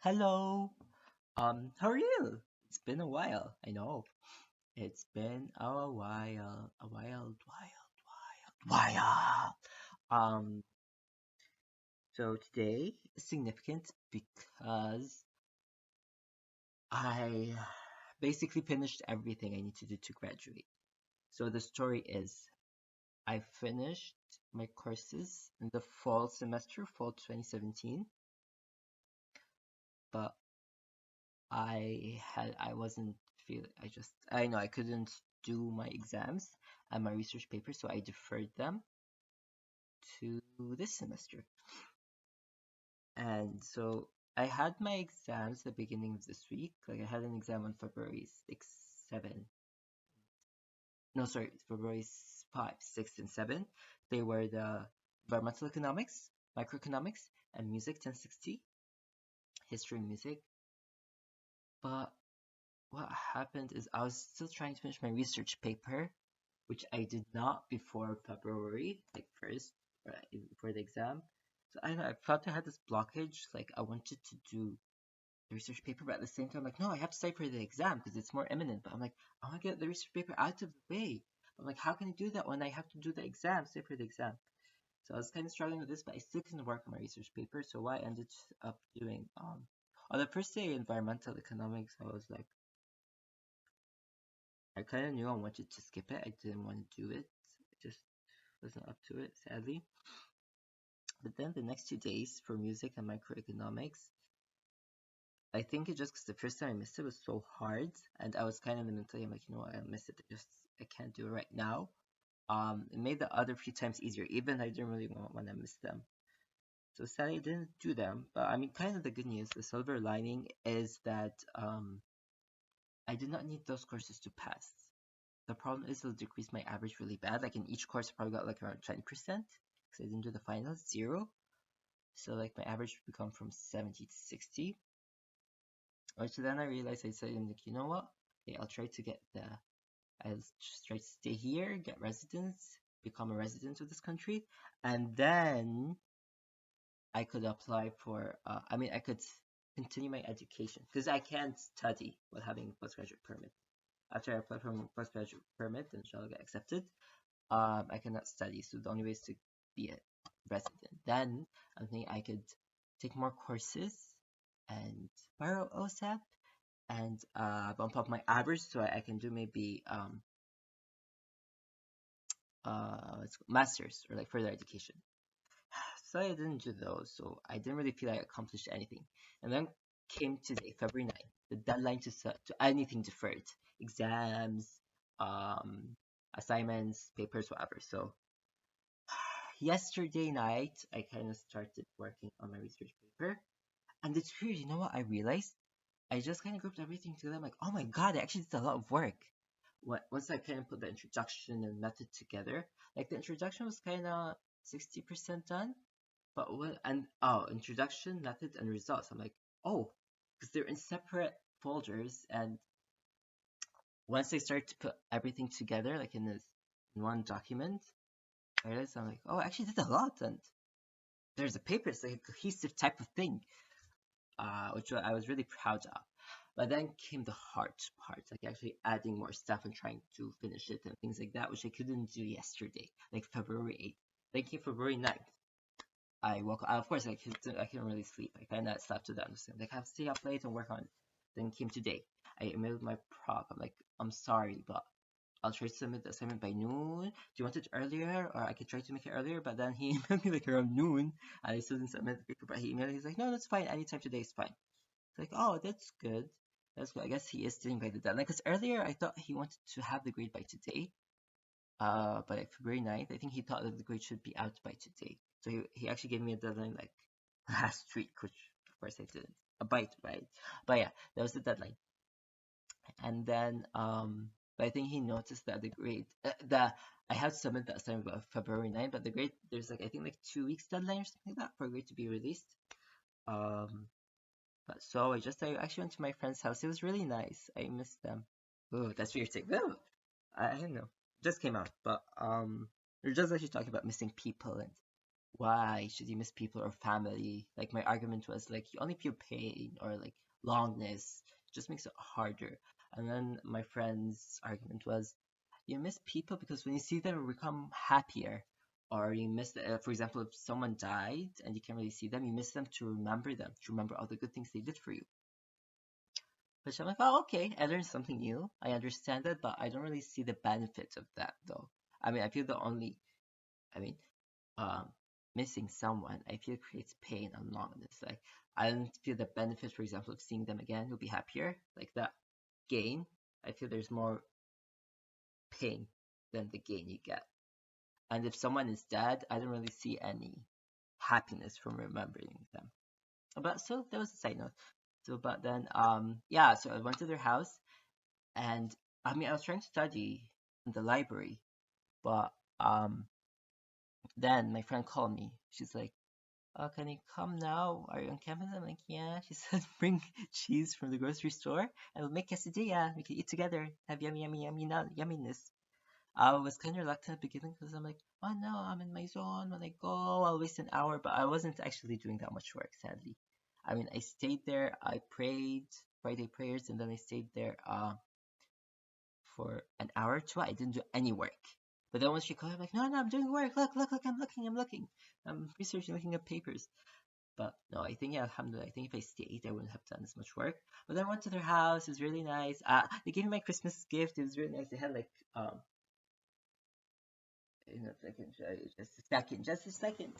Hello. How are you? It's been a while. I know. It's been a while. A while. Um, so today is significant because I basically finished everything I need to do to graduate. So the story is I finished my courses in the fall semester, fall 2017, but I wasn't feeling I know I couldn't do my exams and my research papers, so I deferred them to this semester. And so I had my exams the beginning of this week. Like I had an exam on February 6, 7. No, sorry, February 5, 6, and 7. They were the environmental economics, microeconomics, and music 1060, history and music. But what happened is I was still trying to finish my research paper, which I did not before February, like first, before the exam. So I don't know, I felt I had this blockage, like I wanted to do the research paper, but at the same time, like, no, I have to study for the exam because it's more imminent. But I'm like, I want to get the research paper out of the way. I'm like, how can I do that when I have to do the exam, study for the exam? So I was kind of struggling with this, but I still couldn't work on my research paper. So what I ended up doing, on the first day, environmental economics, I was like, I kind of knew I wanted to skip it. I didn't want to do it. I just wasn't up to it, sadly. But then the next 2 days for music and microeconomics, I think it's just because the first time I missed it was so hard, and I was kind of in the mentality, I'm like, you know what, I missed it. I can't do it right now. It made the other few times easier, even I didn't really want when I missed them. So sadly, I didn't do them. But I mean, kind of the good news, the silver lining is that I did not need those courses to pass. The problem is it'll decrease my average really bad. Like in each course, I probably got like around 20% because I didn't do the finals, zero. So like my average would become from 70 to 60. So then I realized I said, like, you know what? Okay, I'll just try to stay here, get residence, become a resident of this country, and then I could apply for, I could continue my education because I can't study with having a postgraduate permit. After I apply for a postgraduate permit and shall get accepted, I cannot study. So the only way is to be a resident. Then I think I could take more courses and borrow OSAP and bump up my average so I can do maybe masters or like further education. So I didn't do those, so I didn't really feel like I accomplished anything. And then came today, February 9th, the deadline to anything deferred, exams, um, assignments, papers, whatever. So yesterday night, I kind of started working on my research paper, and it's weird. You know what I realized? I just kind of grouped everything together. I'm like, oh my god, I actually did a lot of work. Once I kind of put the introduction and method together, like the introduction was kind of 60% done, but introduction, method, and results. I'm like, oh, because they're in separate folders, and once I start to put everything together, like in one document, I realized I'm like, oh, I actually did a lot, and there's a paper. It's like a cohesive type of thing, which I was really proud of. But then came the hard part, like actually adding more stuff and trying to finish it and things like that, which I couldn't do yesterday, like February 8th. Then came February 9th. I woke up, of course, I couldn't really sleep. I kind of slept to that. Like, I have to stay up late and work on it. Then came today. I emailed my prof. I'm like, I'm sorry, but I'll try to submit the assignment by noon. Do you want it earlier? Or I could try to make it earlier, but then he emailed me like around noon, and I still didn't submit the paper, but he emailed me. He's like, no, that's fine. Anytime today is fine. It's like, oh, that's good. That's good. I guess he is sitting by the deadline. Because earlier I thought he wanted to have the grade by today. But like February 9th, I think he thought that the grade should be out by today. So he actually gave me a deadline like last week, which of course I didn't. A bite, right? But yeah, that was the deadline. And then but I think he noticed that the grade the I had to submit that assignment by February 9th, but the grade there's like I think like 2 weeks deadline or something like that for a grade to be released. Um but so I actually went to my friend's house. It was really nice. I missed them. Oh, that's weird to say. I don't know. Just came out, but we're just actually talking about missing people and why should you miss people or family? Like my argument was like you only feel pain or like longness, just makes it harder. And then my friend's argument was you miss people because when you see them you become happier. Or you miss, for example, if someone died and you can't really see them, you miss them to remember all the good things they did for you. Which I'm like, oh, okay, I learned something new. I understand that, but I don't really see the benefits of that, though. I mean, I feel the only, I mean, um, missing someone, I feel creates pain and loneliness. Like, I don't feel the benefit, for example, of seeing them again. You'll be happier. Like that gain, I feel there's more pain than the gain you get. And if someone is dead, I don't really see any happiness from remembering them. But so that was a side note. So, but then, yeah, so I went to their house. And I mean, I was trying to study in the library, but then my friend called me. She's like, can you come now? Are you on campus? I'm like, yeah. She said, bring cheese from the grocery store and we'll make quesadilla. We can eat together, have yummy, yummy, yummy, yumminess. I was kind of reluctant at the beginning because I'm like, oh no, I'm in my zone. When I go, I'll waste an hour. But I wasn't actually doing that much work, sadly. I mean, I stayed there. I prayed Friday prayers, and then I stayed there for an hour or two. I didn't do any work. But then once she called, I'm like, no, no, I'm doing work. Look, look, look, I'm looking, I'm looking. I'm researching, looking at papers. But no, I think, yeah, alhamdulillah, I think if I stayed, I wouldn't have done as much work. But then I went to their house. It was really nice. They gave me my Christmas gift. It was really nice. They had like, if I can show you, just a second.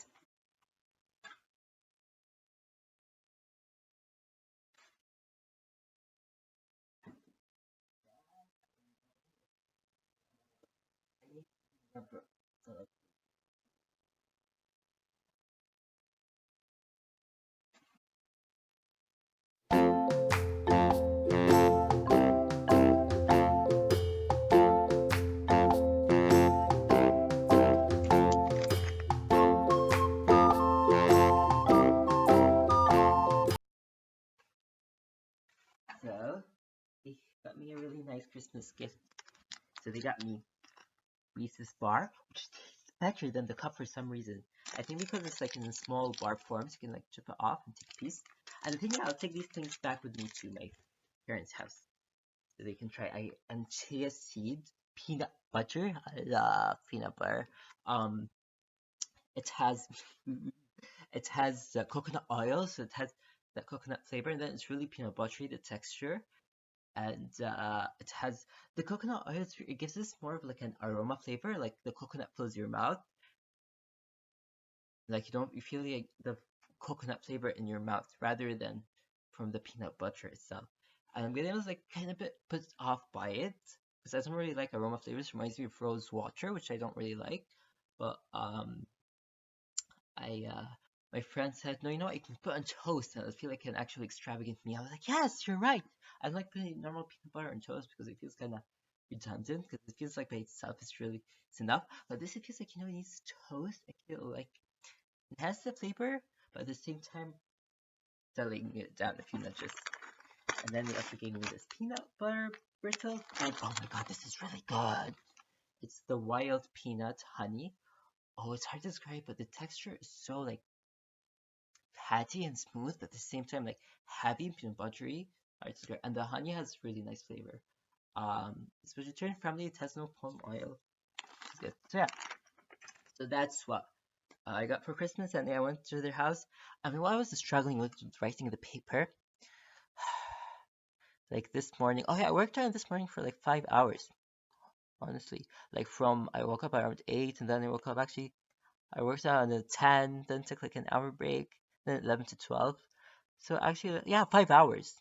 So they got me a really nice Christmas gift. So they got me Reese's bar, which tastes better than the cup for some reason. I think because it's like in a small bar form, so you can like chip it off and take a piece. And the thing is, I'll take these things back with me to my parents' house so they can try. And chia seed peanut butter. I love peanut butter. Um, it has it has coconut oil, so it has that coconut flavor, and then it's really peanut buttery, the texture. And it has the coconut oil. It gives this more of like an aroma flavor, like the coconut fills your mouth, like you feel like the coconut flavor in your mouth rather than from the peanut butter itself. And William was like kind of a bit put off by it because I don't really like aroma flavors. It reminds me of rose water, which I don't really like. But I my friend said, no, you know what, you can put on toast and I feel like an actual extravagant meal. I was like, yes, you're right. I like putting normal peanut butter on toast because it feels kind of redundant because it feels like by itself it's enough. But this it feels like it needs toast. I feel like it has the flavor, but at the same time, settling it down a few notches. And then they also gave me this peanut butter brittle. And oh my god, this is really good. It's the wild peanut honey. Oh, it's hard to describe, but the texture is so like fatty and smooth, but at the same time like heavy and peanut buttery. Hard to describe. And the honey has really nice flavor. It's vegetarian friendly. It has no palm oil. It's good. So yeah, so that's what I got for Christmas, and then I went to their house. I mean, while I was struggling with writing the paper, like this morning, oh yeah, I worked on it this morning for like 5 hours, honestly. Like from I woke up around 8, and then I woke up actually, I worked on at 10, then took like an hour break, then 11 to 12. So actually, yeah, 5 hours.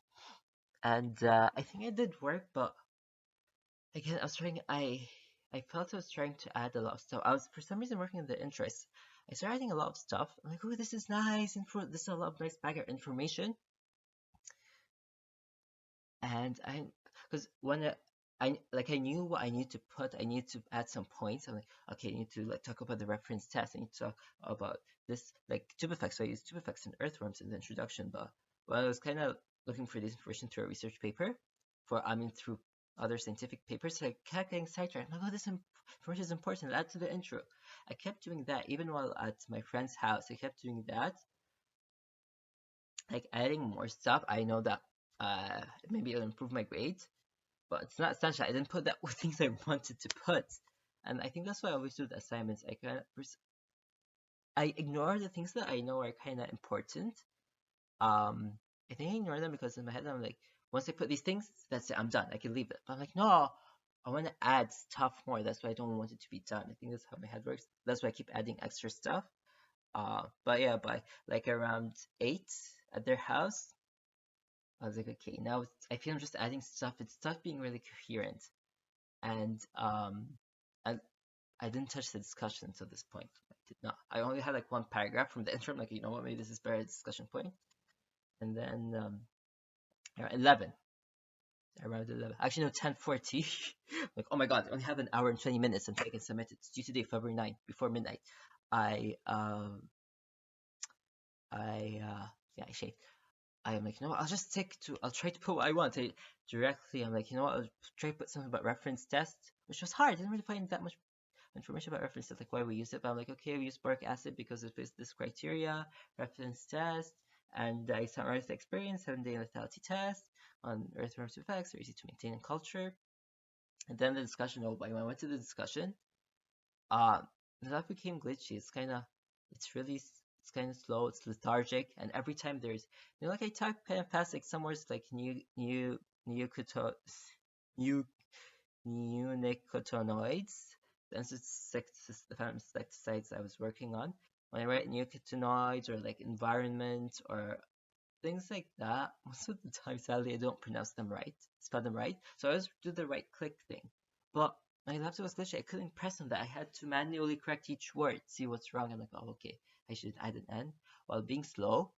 And I think I did work, but again, I felt I was trying to add a lot of stuff. I was for some reason working in the interest. I started adding a lot of stuff. I'm like, oh, this is nice, this is a lot of nice background information. And because when I knew what I need to put, I need to add some points. I'm like, okay, I need to like talk about the reference test. I need to talk about this like tube effects. So I use tube effects and earthworms in the introduction. But I was kind of looking for this information through a research paper, through other scientific papers. So I kept getting sidetracked. I'm like, oh, this information is important. Add to the intro. I kept doing that even while at my friend's house. I kept doing that, like adding more stuff. I know that maybe it'll improve my grades, but it's not essential. I didn't put that with things I wanted to put, and I think that's why I always do the assignments. I ignore the things that I know are kind of important. Um, I think I ignore them because in my head I'm like, once I put these things, that's it. I'm done. I can leave it. But I'm like, no, I want to add stuff more. That's why I don't want it to be done. I think that's how my head works. That's why I keep adding extra stuff. But yeah, by like around 8 at their house, I was like, okay, now I feel I'm just adding stuff. It's stuff being really coherent, and I I didn't touch the discussion until this point. I did not. I only had like one paragraph from the intro. I'm like, you know what? Maybe this is better discussion point. And then 11, around 11. Actually, no, 10:40. Like, oh my god, I only have an hour and 20 minutes until I can submit it. It's due today, February 9th, before midnight. I yeah, I shaved. I'm like, you know what, I'll try to put what I want. I'm like, you know what, I'll try to put something about reference tests, which was hard. I didn't really find that much information about reference tests, like why we use it. But I'm like, okay, we use boric acid because it fits this criteria, reference test, and I summarized the experience, 7-day lethality test on earthworms effects, are easy to maintain in culture. And then the discussion, oh, when I went to the discussion, uh, that became glitchy. It's kind of slow. It's lethargic, and every time there's, like I type kind of fast, like somewhere it's like neocoto, new neonicotinoids. The insecticides I was working on. When I write neonicotinoids or like environment or things like that, most of the time, sadly, I don't pronounce them right, spell them right. So I always do the right click thing. But my laptop was glitchy. I couldn't press on that. I had to manually correct each word, see what's wrong. I'm like, oh, okay, I should add an N while being slow.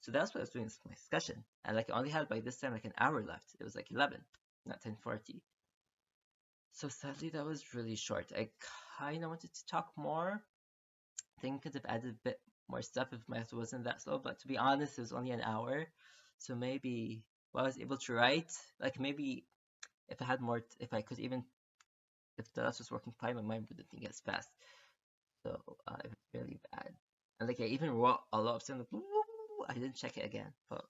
So that's what I was doing in my discussion. And like I only had by this time like an hour left. It was like 11, not 10:40. So sadly, that was really short. I kind of wanted to talk more. I think I could have added a bit more stuff if my math wasn't that slow, but to be honest, it was only an hour. So maybe what I was able to write, like maybe if I had more, if I could even, if the rest was working fine, my mind wouldn't think as fast. So it was really bad. And like I even wrote a lot of stuff, like, I didn't check it again. But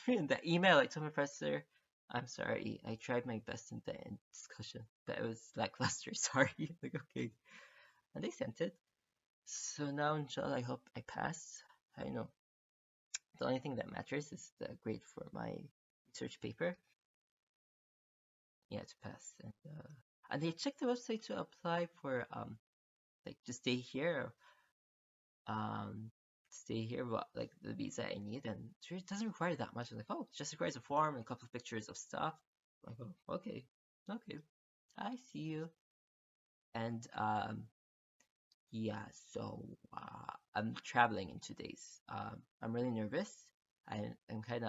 in the email, I told my professor, I'm sorry, I tried my best in the discussion, but it was lackluster. Sorry. Like, okay. And they sent it. So now, inshallah, I hope I pass. I know the only thing that matters is the grade for my research paper. Yeah, to pass. And they checked the website to apply for like to stay here, but like the visa I need, and it doesn't require that much. I'm like, oh, it just requires a form and a couple of pictures of stuff. I'm like, oh, okay, okay, I see you. And yeah, so I'm traveling in 2 days. I'm really nervous. I kind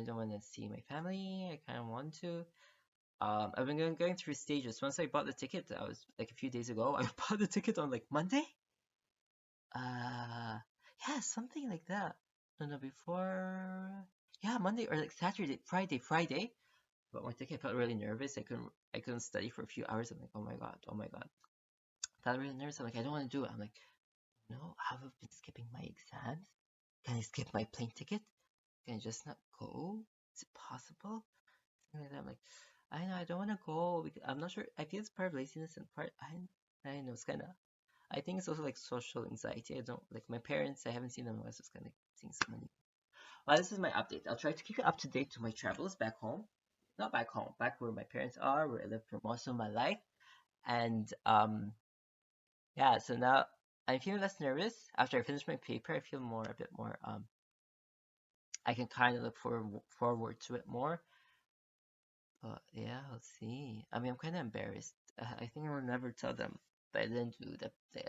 of want to see my family. I kind of want to. I've been going through stages. Once I bought the ticket, I was like a few days ago. I bought the ticket on like Monday. Uh, yeah, something like that. No, before. Yeah, Monday or like Saturday, Friday. But my ticket, I felt really nervous. I couldn't study for a few hours. I'm like, oh my god, oh my god. I felt really nervous. I'm like, I don't want to do it. I'm like, no, have I been skipping my exams? Can I skip my plane ticket? Can I just not go? Is it possible? Something like that. I'm like, I know I don't want to go. I'm not sure. I feel it's part of laziness and part I know it's kind of. I think it's also like social anxiety. I don't like my parents. I haven't seen them. I was just kind of seeing so many. Well, this is my update. I'll try to keep you up to date to my travels back home. Not back home, back where my parents are, where I lived for most of my life. And yeah. So now I'm feeling less nervous. After I finish my paper, I feel a bit more I can kind of look forward to it more. But yeah, I'll see. I mean, I'm kind of embarrassed. I think I will never tell them that I didn't do the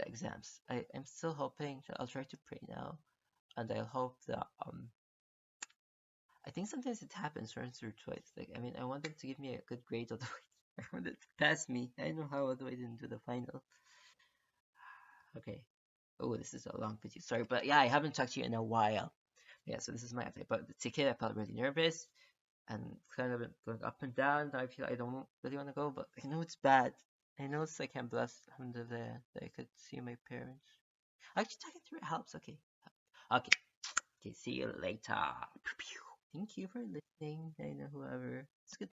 exams. I'm still hoping. I'll try to pray now, and I'll hope that I think sometimes it happens once or twice. Like I mean, I want them to give me a good grade, otherwise I want them to pass me. I know how, otherwise I didn't do the final. Okay. Oh, this is a long video. Sorry, but yeah, I haven't talked to you in a while. Yeah, so this is my update. But the ticket, I felt really nervous. and it's kind of been going up and down. I feel I don't really want to go, but I know it's bad. I know it's like I'm blessed, alhamdulillah, that I could see my parents. Actually, talking through it helps. Okay, okay, okay. See you later. Thank you for listening. I know whoever. It's good.